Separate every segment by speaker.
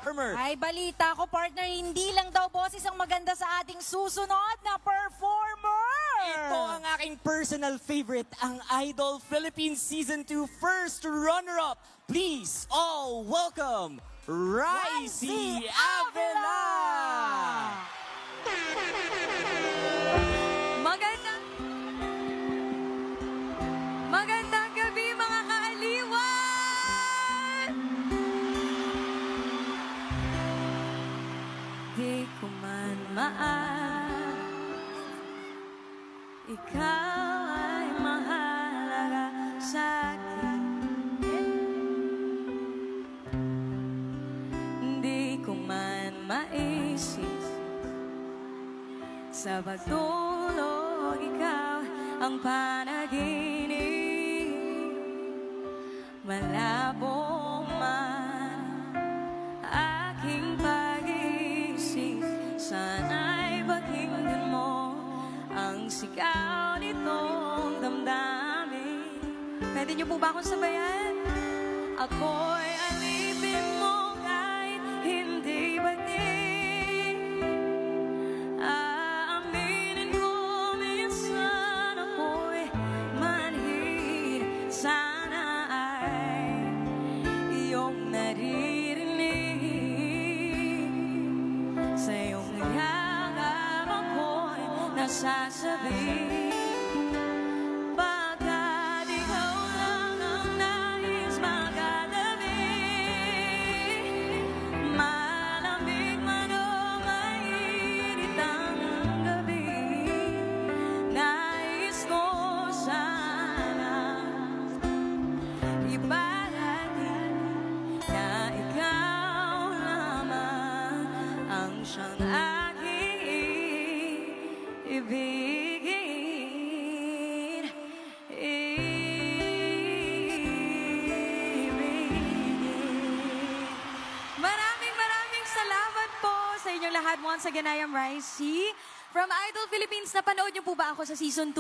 Speaker 1: performer.
Speaker 2: Ay, balita ko, partner, hindi lang daw boses ang maganda sa ating susunod na performer.
Speaker 1: Ito ang aking personal favorite, ang Idol Philippines Season 2 first runner-up. Please all welcome Ricey Avila!
Speaker 3: Magandang gabi mga kaaliwan! Di ko man ikaw ay mahalaga sa'kin. Di ko man maisip sa pagtulog ikaw ang panaginip. Malabo man aking pag-iisip, sana'y pakinggan mo ang sigaw nitong damdamin. Pwede niyo po ba akong sabayan? Ako'y alipin mo kahit hindi batin. Aaminin ko minsan ako'y manhid. Sana ay iyong naririnig. Sa iyong yakap ako'y nasasabi. Baka ikaw lang ang nais magkatabi. Malamig man o mainit ang gabi, nais ko sana ibahagi na ikaw lamang ang siyang aking ibigin. Maraming salamat po sa inyong lahat. Once again, I am Ricey from Idol Philippines. Napanood niyo po ba ako sa Season 2?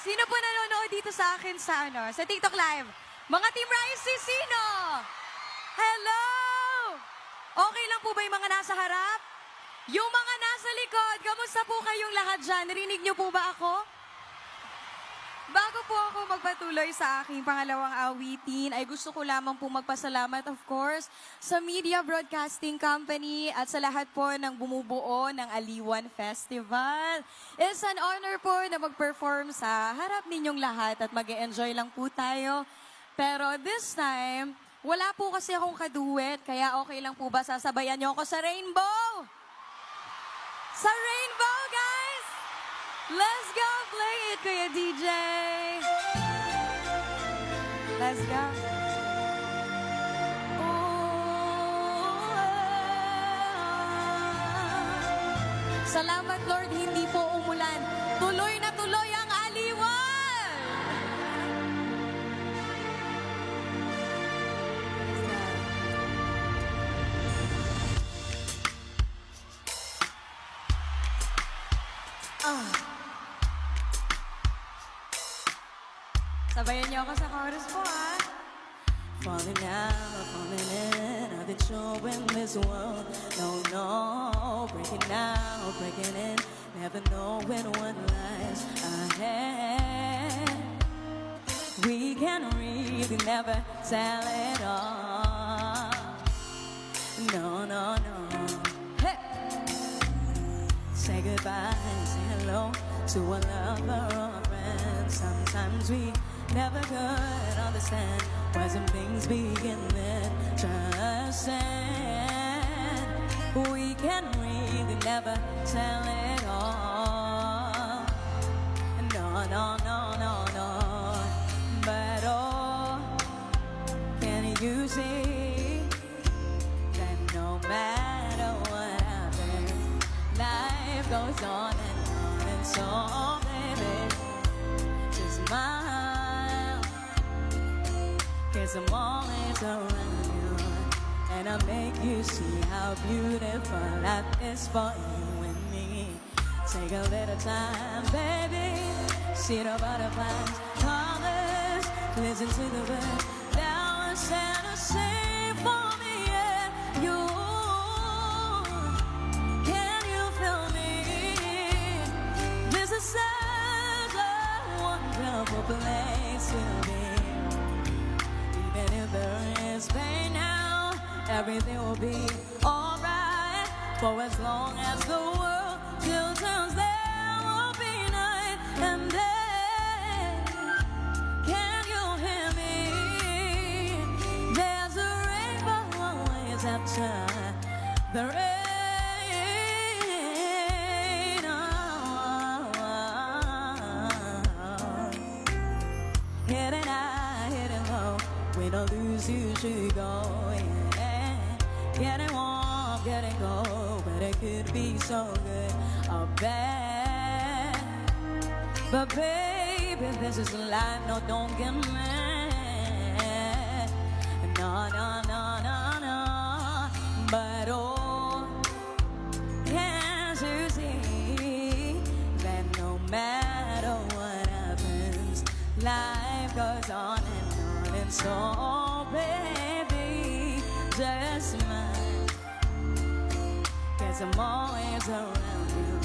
Speaker 3: Sino po nanonood dito sa akin sa TikTok Live? Mga Team Ricey, sino? Hello! Okay lang po ba yung mga nasa harap? Yung mga nasa likod, kamusta po kayong lahat dyan? Narinig niyo po ba ako? Bago po ako magpatuloy sa aking pangalawang awitin, ay gusto ko lamang po magpasalamat, of course, sa Media Broadcasting Company at sa lahat po ng bumubuo ng Aliwan Festival. It's an honor po na mag-perform sa harap ninyong lahat at mag-enjoy lang po tayo. Pero this time, wala po kasi akong kaduet, kaya okay lang po ba sasabayan niyo ako sa Rainbow? Sa Rainbow, guys! Let's go! Play it, Kuya DJ! Let's go! Salamat, Lord, hindi po umulan. Tuloy na tuloy ang aliwan! Sabayan niyo ako sa chorus po, ah. Falling out, falling in, I've been showing this world. No, no, breaking out, breaking in, never knowing what lies ahead. We can really never tell it all. No, no, no. Hey! Say goodbye, say hello to a lover or a friend. Sometimes we never could understand why some things begin then transcend. We can really never tell it all. No, no, no, no, no. But oh, can you see that no matter what happens, life goes on and so, baby, just smile, 'cause I'm always around you, and I make you see how beautiful life is for you and me. Take a little time, baby, see the butterflies, listen to the birds, now and sing for me, yeah.
Speaker 4: everything will be alright. For as long as the world still turns, there will be night and day. Can you hear me? There's a rainbow always after the rain. Hitting high, hitting low. We don't lose, you should go. Yeah. Getting warm, getting cold, but it could be so good or bad. But baby, this is life. No, don't get mad. No, no, no, no, no. But oh, can't you see that no matter what happens, life goes on and on. And so, baby, just smile, 'cause I'm always around you.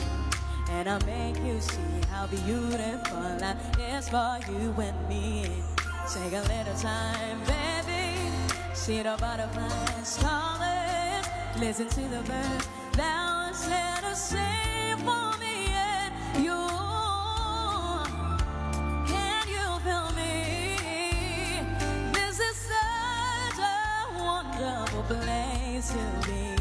Speaker 4: And I'll make you see how beautiful life is for you and me. Take a little time, baby. See the butterflies, colors. Listen to the birds that was let us sing for me and you. Can you feel me? This is such a wonderful place to be.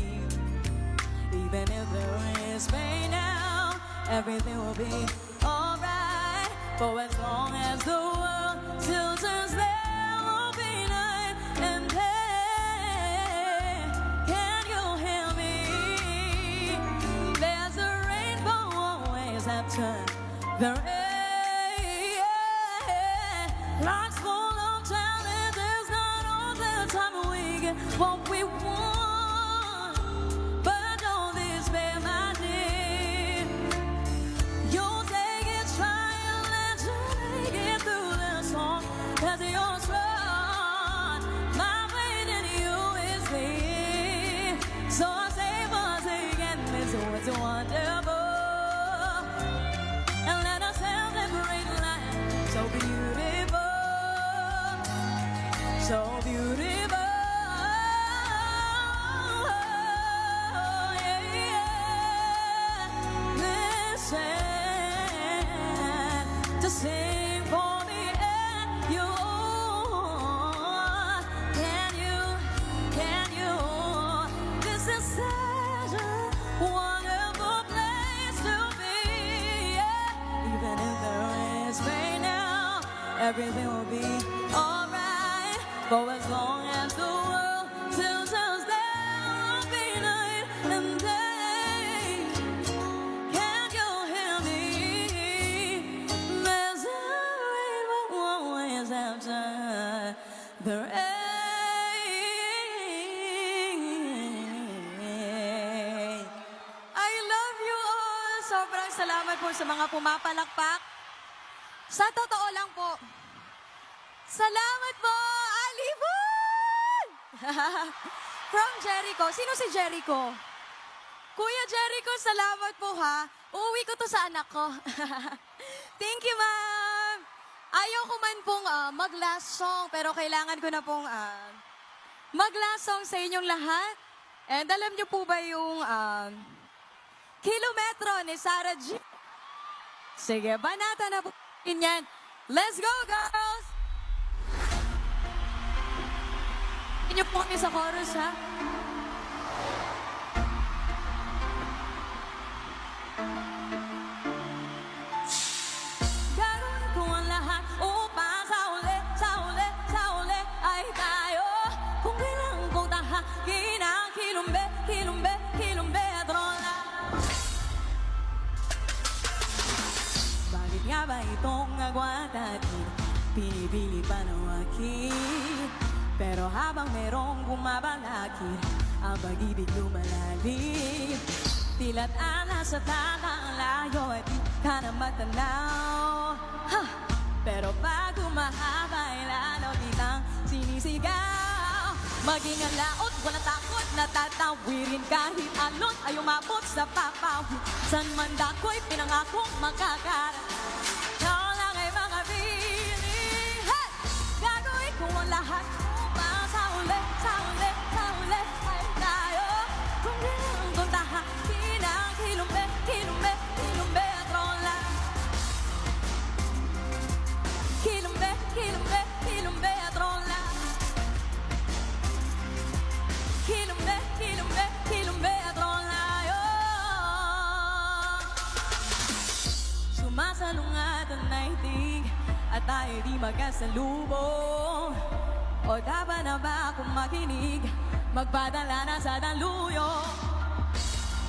Speaker 4: Even if there is pain now, everything will be alright. For as long as the world still turns, there will be night and day. Can you hear me? There's a rainbow always after the rain. Life's full of challenges, not all the time we get what we want. But don't despair, my dear. You'll take it, try and let you make it through the storm. 'Cause you're strong. My faith in you is clear. So I say once again, this was wonderful. And let us celebrate life. So beautiful. So beautiful. Yeah, yeah. Listen to sing for me and you. Can you? This is such a wonderful place to be. Yeah. Even if there is pain now, everything will be alright. For as long as the world still turns, there will be night and day. Can you hear me? There's a rainbow always after the rain.
Speaker 3: I love you all! Sobrang salamat po sa mga pumapalakpak. Sa totoo lang po, salamat po, Alibon! From Jericho. Sino si Jericho? Kuya Jericho, salamat po ha. Uuwi ko to sa anak ko. Thank you, ma'am. Ayaw ko man pong mag-last song, pero kailangan ko na pong mag-last song sa inyong lahat. And alam niyo po ba yung Kilometro ni Sarah G? Sige, banata na po yan. Let's go, girls! Inyo po kami sa chorus, ha?
Speaker 4: Gagawin ko ang lahat upang sa uli ay tayo. Kung kailangan kong tahakin ang kilometro na. Bakit nga ba itong agwat at pinipili pa ng akin? Pero habang merong bumabalakid, ang pag-ibig lumalalim. Tila't ana sa tatang layo at di ka na matanaw. Ha! Pero pag humahaba ay lalo kitang sinisigaw. Maging alaot, walang takot, natatawirin kahit alon ay umabot sa papawid. San man dako'y pinangakong makakarating. Ikaw lang ay mga piling. Hey! Gagawin ko ang lahat upang sa uli tayo'y di magkasalubong? O dapat na ba akong makinig? Magpadala na sa daluyo.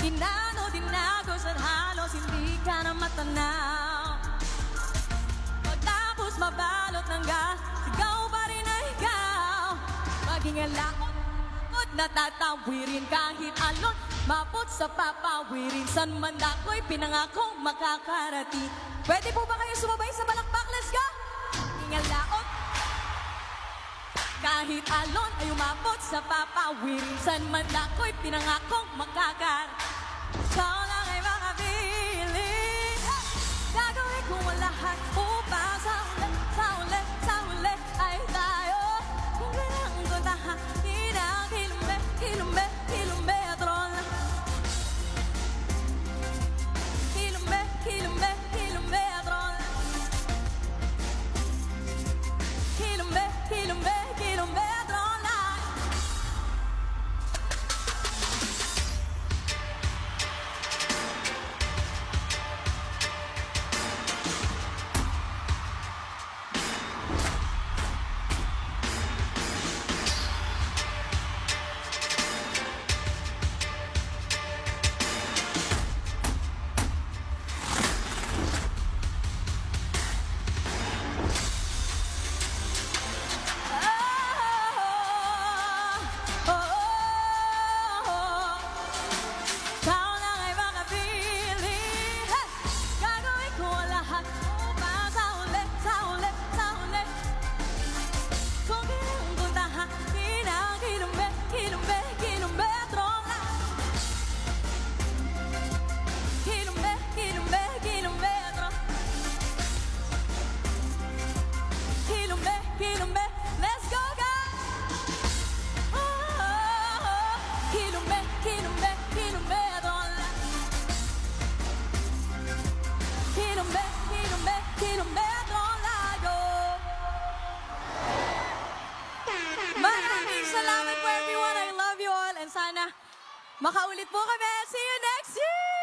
Speaker 4: Inano din ako sa halos hindi ka na matanaw. Pagtapos mabalot ng gas, sigaw pa rin na ikaw. Maging alakot at natatawirin kahit alon. Mapot sa papawirin, san man ako'y pinangakong makakarating. Pwede po ba kayo sumabay sa balakbak? Let's go! Maging alakot kahit alon ay umabot sa papawirin, san man ako'y pinangakong makakarating. Ikaw lang ay makapiling. Gagawin ko ang lahat upang sa huli ay tayo. Kung kailangan ko tahan, di na kilometro lang. Kilometro, kilometro lang. Ikaw lang ay makapili. Gagawin ko ang lahat upang sa huli. Kung kailangan ko tahan, di na kilometro lang. Kilometro. Let's go, guys! Kilometro lang. Kilometro layo. Maraming salamat po everyone. I love you all. And sana makaulit po kami. See you next year!